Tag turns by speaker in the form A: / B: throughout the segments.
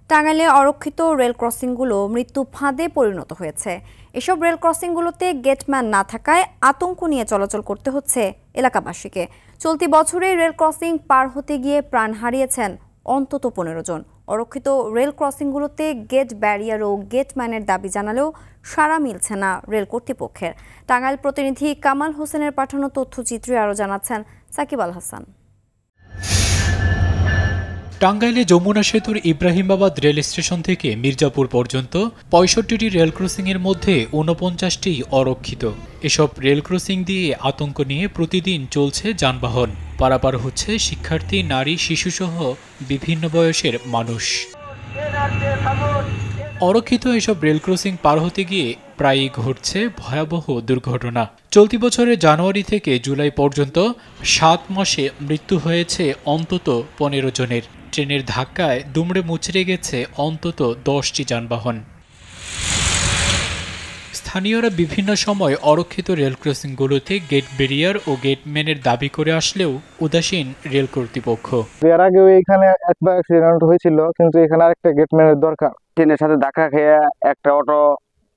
A: টাঙ্গাইলে অরক্ষিত রেল ক্রসিংগুলো মৃত্যু ফাঁদে পরিণত হয়েছে। এসব রেল ক্রসিংগুলোতে গেটম্যান না থাকায় আতঙ্ক নিয়ে চলাচল করতে হচ্ছে এলাকাবাসীকে। চলতি বছরে রেল ক্রসিং পার হতে গিয়ে প্রাণ হারিয়েছেন অন্তত 15 জন। অরক্ষিত রেল ক্রসিংগুলোতে গেট ব্যারিয়ার ও গেটম্যানের দাবি জানালেও সাড়া মিলছে না রেল কর্তৃপক্ষের। টাঙ্গাইল প্রতিনিধি কামাল হোসেনের পাঠানো তথ্যচিত্রে আরও জানাচ্ছেন সাকিব আল হাসান।
B: টাঙ্গাইলে যমুনা সেতুর ইব্রাহিমাবাদ রেল স্টেশন থেকে মির্জাপুর পর্যন্ত ৬৫টি রেল ক্রসিংয়ের মধ্যে ৪৯টি অরক্ষিত। এসব রেল ক্রসিং দিয়ে আতঙ্ক নিয়ে প্রতিদিন চলছে যানবাহন। পারাপার হচ্ছে শিক্ষার্থী, নারী, শিশুসহ বিভিন্ন বয়সের মানুষ। অরক্ষিত এসব রেল ক্রসিং পার হতে গিয়ে প্রায়ই ঘটছে ভয়াবহ দুর্ঘটনা। চলতি বছরের জানুয়ারি থেকে জুলাই পর্যন্ত ৭ মাসে মৃত্যু হয়েছে অন্তত ১৫ জনের। ট্রেনের ধাক্কায় দুমড়ে মুচড়ে গেছে অন্তত ১০টি যানবাহন। স্থানীয়রা বিভিন্ন সময় অরক্ষিত রেল ক্রসিংগুলোতে গেট ব্যারিয়ার ও গেটম্যানের দাবি করে আসলেও উদাসীন রেল কর্তৃপক্ষ।
C: এর আগেও এখানে একবার অ্যাক্সিডেন্ট হয়েছিল, কিন্তু এখানে আরেকটা গেটম্যানের দরকার। ট্রেনের সাথে ধাক্কা খেয়ে একটা অটো,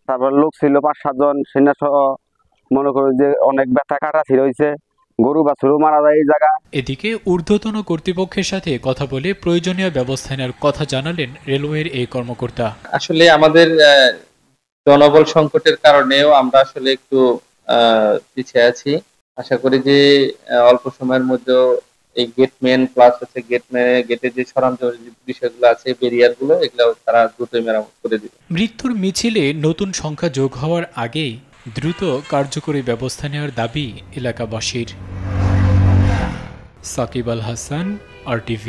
C: তারপর লোক ছিল ৫-৭ জন, সেনা সহ মনে করি যে অনেক ব্যথা কাটাছি রয়েছে, গরু বাছুরও মারা যায় এই জায়গা।
B: এদিকে ঊর্ধ্বতন কর্তৃপক্ষের সাথে কথা বলে প্রয়োজনীয় ব্যবস্থা নেওয়ার কথা জানালেন রেলওয়ের এই কর্মকর্তা।
D: আসলে আমাদের জনবল সংকটের কারণেও আমরা আসলে একটু পিছিয়ে আছি। আশা করি যে অল্প সময়ের মধ্যে এই গেটম্যান প্লাস হচ্ছে গেটের যে সরঞ্জাম বিষয়গুলো আছে, ব্যারিয়ার গুলো, এগুলো তারা দ্রুত মেরামত করে দিবে।
B: মৃত্যুর মিছিলে নতুন সংখ্যা যোগ হওয়ার আগেই দ্রুত কার্যকরী ব্যবস্থা নেওয়ার দাবি এলাকাবাসীর। সাকিব আল হাসান, RTV।